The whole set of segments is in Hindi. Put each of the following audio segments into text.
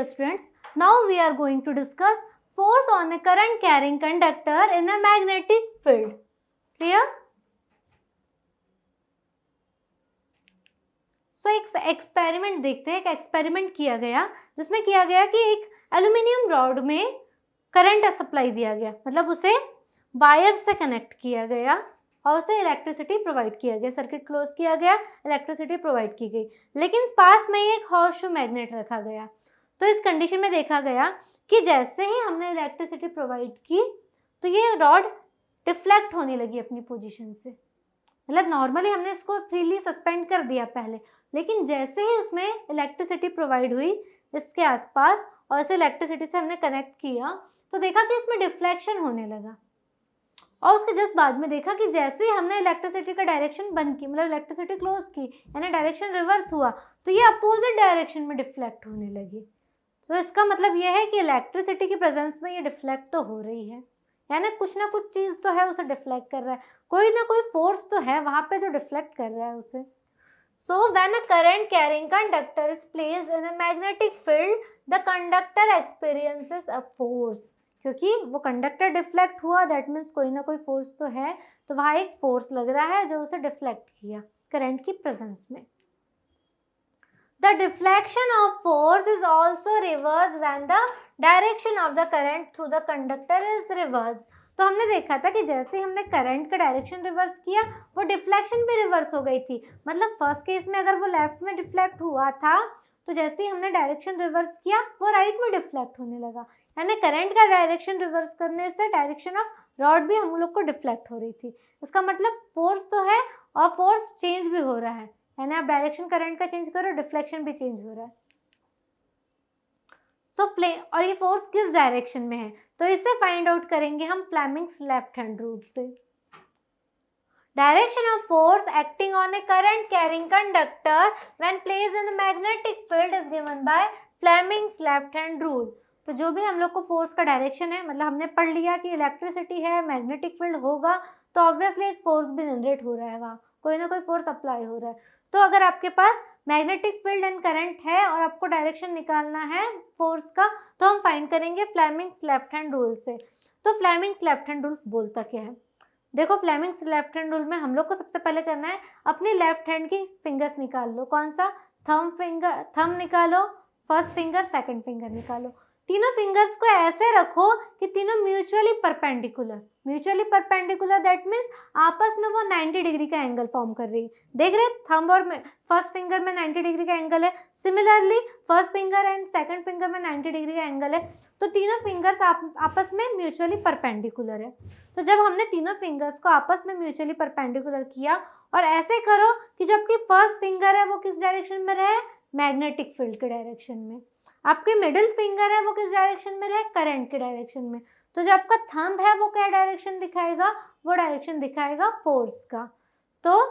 dear students, now we are going to discuss force on a current carrying conductor in a magnetic field. Clear? So एक एक्सपेरिमेंट देखते हैं. एक एक्सपेरिमेंट किया गया जिसमें किया गया कि एक एल्यूमिनियम रॉड में करंट सप्लाई दिया गया, मतलब उसे वायर से कनेक्ट किया गया और उसे इलेक्ट्रिसिटी प्रोवाइड किया गया. सर्किट क्लोज किया गया, इलेक्ट्रिसिटी प्रोवाइड की गई, लेकिन पास में ही एक हॉर्स शू मैग्नेट रखा गया. तो इस कंडीशन में देखा गया कि जैसे ही हमने इलेक्ट्रिसिटी प्रोवाइड की तो ये रॉड डिफ्लेक्ट होने लगी अपनी पोजीशन से. मतलब नॉर्मली हमने इसको फ्रीली सस्पेंड कर दिया पहले, लेकिन जैसे ही उसमें इलेक्ट्रिसिटी प्रोवाइड हुई इसके आसपास और इसे इलेक्ट्रिसिटी से हमने कनेक्ट किया तो देखा कि इसमें डिफ्लेक्शन होने लगा. और उसके जस्ट बाद में देखा कि जैसे ही हमने इलेक्ट्रिसिटी का डायरेक्शन बंद की, मतलब इलेक्ट्रिसिटी क्लोज की, यानी डायरेक्शन रिवर्स हुआ, तो ये अपोजिट डायरेक्शन में डिफ्लेक्ट होने लगी. तो इसका मतलब ये है कि इलेक्ट्रिसिटी की प्रेजेंस में ये डिफ्लेक्ट तो हो रही है, यानी कुछ ना कुछ चीज़ तो है उसे डिफ्लेक्ट कर रहा है, कोई ना कोई फोर्स तो है वहाँ पे जो डिफ्लेक्ट कर रहा है उसे. So when a current carrying conductor is placed in a magnetic field, the conductor experiences a force. क्योंकि वो कंडक्टर डिफ्लेक्ट हुआ, दैट मीन्स कोई ना कोई फोर्स तो है, तो वहाँ एक फोर्स लग रहा है जो उसे डिफ्लेक्ट किया करंट की प्रेजेंस में. The deflection of force is also reversed when the direction of the current through the conductor is reversed. तो हमने देखा था कि जैसे ही हमने करंट का डायरेक्शन रिवर्स किया वो डिफ्लेक्शन भी रिवर्स हो गई थी. मतलब फर्स्ट केस में अगर वो लेफ्ट में डिफ्लेक्ट हुआ था तो जैसे ही हमने डायरेक्शन रिवर्स किया वो राइट में डिफ्लेक्ट होने लगा. यानी करंट का डायरेक्शन रिवर्स करने से डायरेक्शन ऑफ रॉड भी हम लोग को डिफ्लेक्ट हो रही थी. इसका मतलब फोर्स तो है और फोर्स चेंज भी हो रहा है, यानी आप डायरेक्शन करंट का चेंज करो डिफ्लेक्शन भी चेंज हो रहा है. और ये फोर्स किस डायरेक्शन में है तो इससे फाइंड आउट करेंगे हम फ्लेमिंग्स लेफ्ट हैंड रूल से. Direction of force acting on A current carrying conductor when placed in the magnetic field is given by Fleming's left hand rule. तो जो भी हम लोग को फोर्स का डायरेक्शन है, मतलब हमने पढ़ लिया कि इलेक्ट्रिसिटी है, मैग्नेटिक फील्ड होगा, तो ऑब्वियसली एक फोर्स भी जनरेट हो रहा है, वहाँ कोई ना कोई फोर्स अप्लाई हो रहा है. तो अगर आपके पास मैग्नेटिक फील्ड एंड करंट है और आपको डायरेक्शन निकालना है फोर्स का, तो हम फाइंड करेंगे फ्लेमिंग्स लेफ्ट हैंड रूल से. तो फ्लेमिंग्स लेफ्ट हैंड रूल बोलता क्या है? देखो, फ्लेमिंग्स लेफ्ट हैंड रूल में हम लोग को सबसे पहले करना है अपनी लेफ्ट हैंड की फिंगर्स निकाल लो. कौन सा? थंब निकालो, फर्स्ट फिंगर, सेकंड फिंगर निकालो. तीनों फिंगर्स को ऐसे रखो कि तीनों mutually perpendicular. Mutually perpendicular that means आपस में वो 90 डिग्री का एंगल फॉर्म कर रही है. देख रहे, थंब और फर्स्ट फिंगर में 90 डिग्री का एंगल है. Similarly first finger and second finger में 90 डिग्री का एंगल है. तो तीनों फिंगर्स आपस में म्यूचुअली परपेंडिकुलर है. तो जब हमने तीनों फिंगर्स को आपस में म्यूचुअली परपेंडिकुलर किया, और ऐसे करो कि जो आपकी फर्स्ट फिंगर है वो किस डायरेक्शन में रहे? मैग्नेटिक फील्ड के डायरेक्शन में. आपके मिडिल फिंगर है वो किस डायरेक्शन में रहे? करंट के डायरेक्शन में. तो जो आपका थंब है वो क्या डायरेक्शन दिखाएगा? वो डायरेक्शन दिखाएगा फोर्स का. तो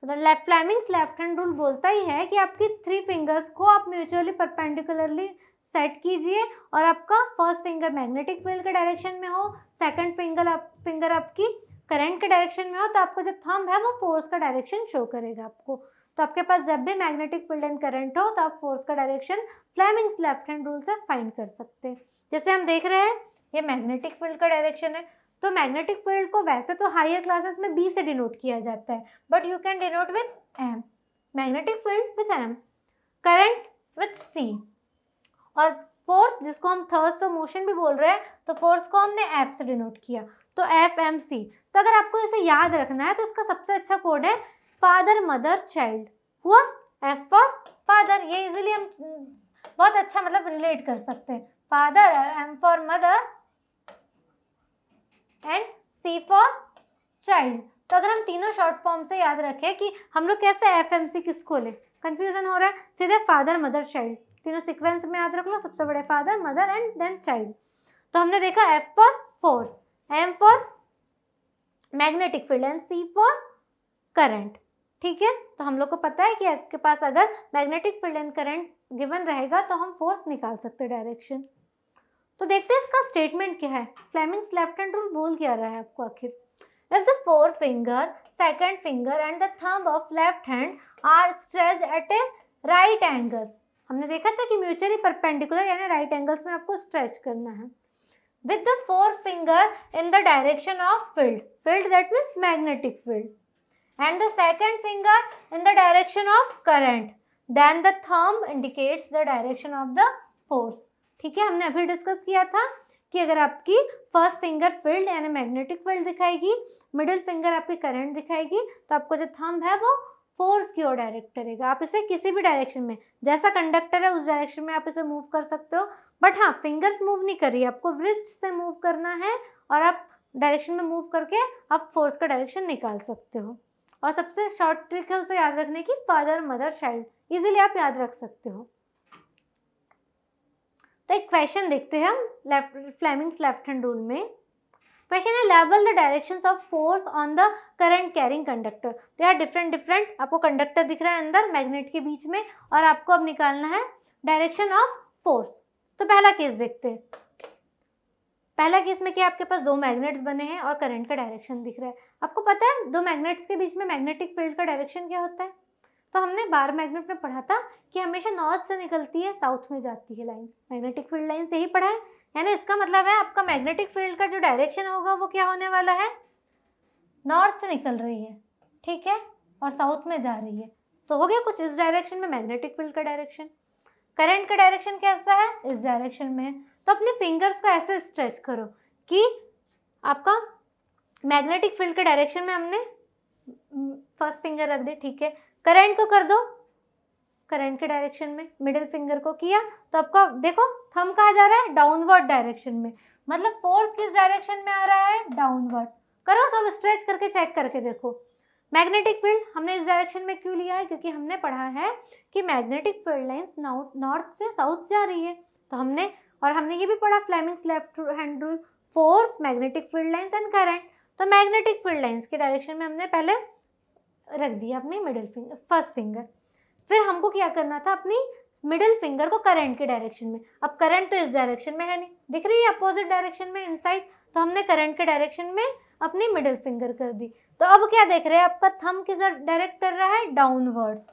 फ्लेमिंग्स लेफ्ट हैंड रूल बोलता ही है कि आपकी 3 फिंगर्स को आप म्यूचुअली परपेंडिकुलरली सेट कीजिए और आपका फर्स्ट फिंगर मैग्नेटिक फील्ड के डायरेक्शन में हो, सेकंड फिंगर आपकी करंट के डायरेक्शन में हो, तो आपका जो थंब है वो फोर्स का डायरेक्शन शो करेगा आपको. तो आपके पास जब भी मैग्नेटिक फील्ड एंड करंट हो तो आप फोर्स का direction Fleming's left hand rule से फाइंड कर सकते हैं. जैसे हम देख रहे हैं ये मैग्नेटिक फील्ड का डायरेक्शन है, तो मैग्नेटिक फील्ड को वैसे तो हायर क्लासेस में B से डिनोट किया जाता है, but you can denote with M. Magnetic field with M, current with C, और फोर्स जिसको हम थर्स्ट ऑफ मोशन भी बोल रहे हैं, तो फोर्स को हमने F से डिनोट किया, तो FMC. तो अगर आपको इसे याद रखना है तो इसका सबसे अच्छा कोड है फादर मदर चाइल्ड. हुआ F फॉर फादर. ये इजीली हम बहुत अच्छा मतलब रिलेट कर सकते हैं. Father, M for mother and C for child. तो अगर हम तीनों शॉर्ट फॉर्म से याद रखें कि हम लोग कैसे FMC किसको ले, कंफ्यूजन हो रहा है, सीधे फादर मदर चाइल्ड तीनों सीक्वेंस में याद रख लो. सबसे बड़े father, mother and then child. तो हमने देखा F for force, M for magnetic field and C for current. ठीक है, तो हम लोग को पता है कि आपके पास अगर magnetic field and current given रहेगा तो हम फोर्स निकाल सकते हैं डायरेक्शन. तो देखते हैं इसका स्टेटमेंट क्या है. फ्लेमिंग्स लेफ्ट हैंड रूल बोल क्या रहा है आपको आखिर? If the forefinger, second finger and the thumb of left hand are stretched at a right angles, हमने देखा था कि म्यूचुअली परपेंडिकुलर यानी राइट एंगल्स में आपको स्ट्रेच करना है। With the forefinger in the direction of field, field that means magnetic field, and the second finger in the direction of current, then the thumb indicates the direction of the force. ठीक है, हमने अभी डिस्कस किया था कि अगर आपकी फर्स्ट फिंगर फील्ड यानी मैग्नेटिक फील्ड दिखाएगी, मिडिल फिंगर आपकी करंट दिखाएगी, तो आपको जो थंब है वो फोर्स की ओर डायरेक्ट करेगा। आप इसे किसी भी डायरेक्शन में, जैसा कंडक्टर है उस डायरेक्शन में आप इसे मूव कर सकते हो, बट हाँ फिंगर्स मूव नहीं करिए, आपको रिस्ट से मूव करना है और आप डायरेक्शन में मूव करके आप फोर्स का डायरेक्शन निकाल सकते हो। और सबसे शॉर्ट ट्रिक है उसे याद रखने की, फादर मदर चाइल्ड, इजीली आप याद रख सकते हो। तो एक क्वेश्चन देखते हैं हम फ्लेमिंग्स लेफ्ट हैंड रूल में। क्वेश्चन है level the directions of force on the current carrying conductor. तो यार डिफरेंट आपको कंडक्टर दिख रहा है अंदर मैग्नेट के बीच में, और आपको अब निकालना है डायरेक्शन ऑफ फोर्स। तो पहला केस देखते हैं। पहला केस में क्या, आपके पास दो मैग्नेट्स बने हैं और करंट का डायरेक्शन दिख रहा है। आपको पता है दो मैग्नेट्स के बीच में मैग्नेटिक फील्ड का डायरेक्शन क्या होता है? तो हमने बार मैग्नेट में पढ़ा था कि हमेशा नॉर्थ से निकलती है, साउथ में जाती है लाइंस, मैग्नेटिक फील्ड लाइन से ही पढ़ा है। यानी इसका मतलब है आपका मैग्नेटिक फील्ड का जो डायरेक्शन होगा वो क्या होने वाला है, नॉर्थ से निकल रही है, ठीक है, और साउथ में जा रही है। तो हो गया कुछ इस डायरेक्शन में मैग्नेटिक फील्ड का डायरेक्शन। करंट का डायरेक्शन कैसा है, इस डायरेक्शन में है। तो अपने फिंगर्स को ऐसे स्ट्रेच करो कि आपका मैग्नेटिक फील्ड के डायरेक्शन में हमने फर्स्ट फिंगर रख दी, ठीक है। करंट को कर दो करंट के डायरेक्शन में, मिडिल फिंगर को किया तो आपका देखो थंब कहाँ जा रहा है, डाउनवर्ड डायरेक्शन में, मतलब फोर्स किस डायरेक्शन में आ रहा है, डाउनवर्ड। करो सब स्ट्रेच करके चेक करके देखो। मैग्नेटिक फील्ड हमने इस डायरेक्शन में क्यों लिया है, क्योंकि हमने पढ़ा है कि मैग्नेटिक फील्ड लाइंस नॉर्थ से साउथ जा रही है। तो हमने ये भी पढ़ा Fleming's left hand rule, force, magnetic field lines and current. तो मैग्नेटिक फील्ड लाइंस के डायरेक्शन में हमने पहले रख दिया अपनी मिडिल फिंगर, फर्स्ट फिंगर। फिर हमको क्या करना था, अपनी मिडिल फिंगर को करंट के डायरेक्शन में। अब करंट तो इस डायरेक्शन में है नहीं, दिख रही है अपोजिट डायरेक्शन में इनसाइड, तो हमने करंट के डायरेक्शन में अपनी मिडिल फिंगर कर दी। तो अब क्या देख रहे हैं, आपका थंब किस डायरेक्ट कर रहा है, डाउनवर्ड्स।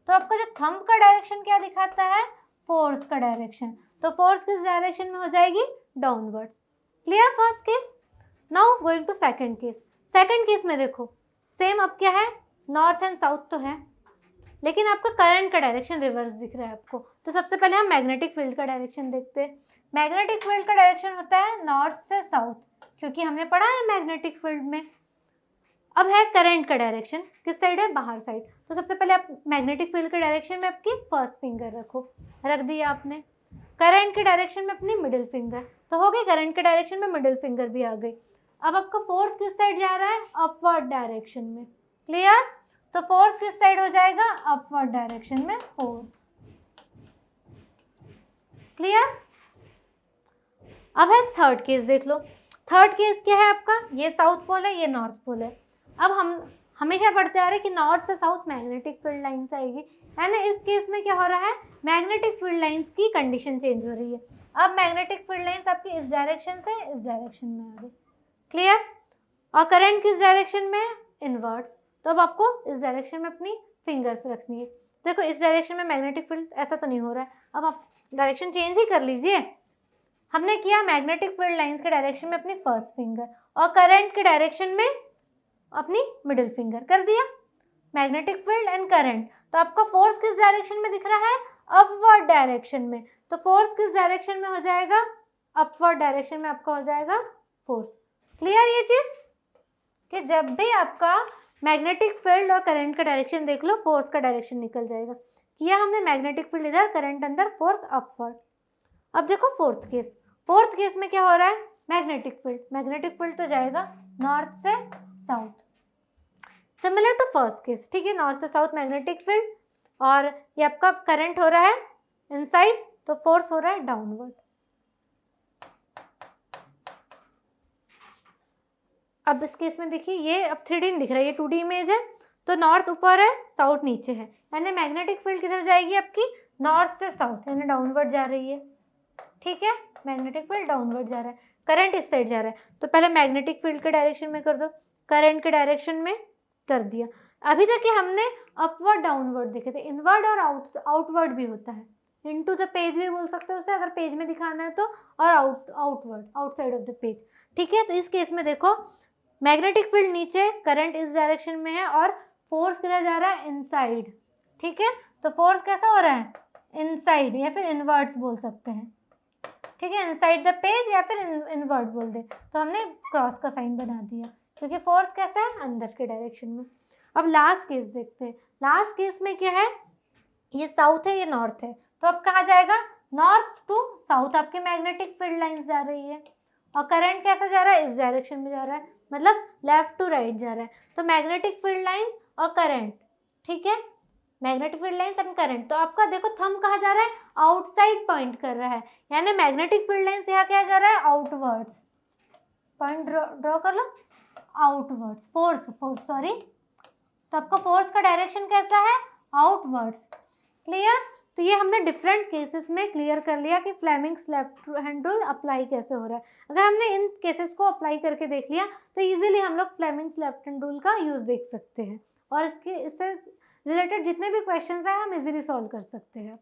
तो आपका जो थंब का डायरेक्शन क्या दिखाता है, फोर्स का डायरेक्शन। तो फोर्स किस डायरेक्शन में हो जाएगी, downwards. Clear first case. Now going to second case. Second case में देखो सेम अब क्या है, नॉर्थ एंड साउथ तो है, लेकिन आपका करंट का डायरेक्शन रिवर्स दिख रहा है आपको। तो सबसे पहले हम मैग्नेटिक फील्ड का डायरेक्शन देखते हैं। मैग्नेटिक फील्ड का डायरेक्शन होता है नॉर्थ से साउथ, क्योंकि हमने पढ़ा है मैग्नेटिक फील्ड में। अब है करंट का डायरेक्शन, किस साइड है, बाहर साइड। तो सबसे पहले आप मैग्नेटिक फील्ड के डायरेक्शन में आपकी फर्स्ट फिंगर रखो, रख दिया आपने। करंट के डायरेक्शन में अपनी मिडिल फिंगर, तो हो गई करंट के डायरेक्शन में मिडिल फिंगर भी आ गई। अब आपका फोर्स किस साइड जा रहा है, अपवर्ड डायरेक्शन में। क्लियर। तो फोर्स किस साइड हो जाएगा, अपवर्ड डायरेक्शन में फोर्स। क्लियर। अब है थर्ड केस, देख लो। थर्ड केस क्या है आपका, ये साउथ पोल है, ये नॉर्थ पोल है। अब हम हमेशा पढ़ते आ रहे हैं कि नॉर्थ से साउथ मैग्नेटिक फील्ड लाइंस आएगी, है ना। इस केस में क्या हो रहा है, मैग्नेटिक फील्ड लाइंस की कंडीशन चेंज हो रही है। अब मैग्नेटिक फील्ड लाइंस आपकी इस डायरेक्शन से इस डायरेक्शन में आ गई। क्लियर। और करंट किस डायरेक्शन में, इनवर्ड्स। तो अब आपको इस डायरेक्शन में अपनी फिंगर्स रखनी है। देखो इस डायरेक्शन में मैग्नेटिक फील्ड ऐसा तो नहीं हो रहा है, अब आप डायरेक्शन चेंज ही कर लीजिए। हमने किया मैग्नेटिक फील्ड लाइंस के डायरेक्शन में अपनी फर्स्ट फिंगर, और करंट के डायरेक्शन में अपनी मिडिल फिंगर कर दिया, मैग्नेटिक फील्ड एंड करंट। तो आपका फोर्स किस डायरेक्शन में दिख रहा है, अपवर्ड डायरेक्शन में। तो फोर्स किस डायरेक्शन में हो जाएगा, अपवर्ड डायरेक्शन में आपका हो जाएगा फोर्स। क्लियर ये चीज, कि जब भी आपका मैग्नेटिक फील्ड और करंट का डायरेक्शन देख लो, फोर्स का डायरेक्शन निकल जाएगा। किया हमने मैग्नेटिक फील्ड इधर, करंट अंदर, फोर्स अपवर्ड। अब देखो फोर्थ केस। फोर्थ केस में क्या हो रहा है, मैग्नेटिक फील्ड तो जाएगा नॉर्थ से south, similar to first case, ठीक है। नॉर्थ से साउथ मैग्नेटिक फील्ड, और ये आपका करंट हो रहा है इनसाइड, तो फोर्स हो रहा है डाउनवर्ड। अब इस केस में देखिए ये अब 3D दिख रहा है, ये 2D इमेज है। तो नॉर्थ ऊपर है, साउथ नीचे है, यानी मैग्नेटिक फील्ड किधर जाएगी आपकी, नॉर्थ से साउथ, यानी डाउनवर्ड जा रही है, ठीक है। मैग्नेटिक फील्ड डाउनवर्ड जा रहा है, करंट इस साइड जा रहा है। तो पहले मैग्नेटिक फील्ड के डायरेक्शन में कर दो, करंट के डायरेक्शन में कर दिया। अभी तक हमने अपवर्ड डाउनवर्ड देखे थे, इनवर्ड और आउटवर्ड भी होता है, इनटू द पेज भी बोल सकते हो उसे अगर पेज में दिखाना है तो, और outward, outside of the page. ठीक है, तो इस केस में देखो मैग्नेटिक फील्ड नीचे, करंट इस डायरेक्शन में है और फोर्स किधर जा रहा है, इनसाइड। ठीक है, तो फोर्स कैसा हो रहा है, इनसाइड या फिर इनवर्ड्स बोल सकते हैं। ठीक है, इनसाइड द पेज या फिर इनवर्ड बोल दे, तो हमने क्रॉस का साइन बना दिया क्योंकि फोर्स कैसा है, अंदर के डायरेक्शन में। अब लास्ट केस देखते हैं। लास्ट केस में क्या है, ये साउथ है, ये नॉर्थ है, तो अब कहाँ जाएगा, नॉर्थ टू साउथ आपकी मैग्नेटिक फील्ड लाइंस जा रही है और करंट कैसा जा रहा है, इस डायरेक्शन में जा रहा है, मतलब लेफ्ट टू राइट जा रहा है। तो मैग्नेटिक फील्ड लाइंस और करंट, ठीक है, magnetic field lines and current, तो आपका देखो थंब कहाँ जा रहा है, आउटसाइड पॉइंट कर रहा है, यानी मैग्नेटिक फील्ड लाइंस यहाँ क्या जा रहा है, आउटवर्ड्स। पॉइंट ड्रॉ कर लो, आउटवर्ड्स, फोर्स सॉरी, तो आपका फोर्स का डायरेक्शन कैसा है, आउटवर्ड्स। क्लियर, तो ये हमने डिफरेंट केसेस में क्लियर कर लिया कि Fleming's left hand rule apply कैसे हो रहा है। अगर हमने इन केसेस को अप्लाई करके देख लिया तो इजीली हम लोग फ्लेमिंग्स लेफ्ट हैंड रूल का यूज देख सकते हैं और इससे रिलेटेड जितने भी क्वेश्चंस हैं हम इजीली सॉल्व कर सकते हैं।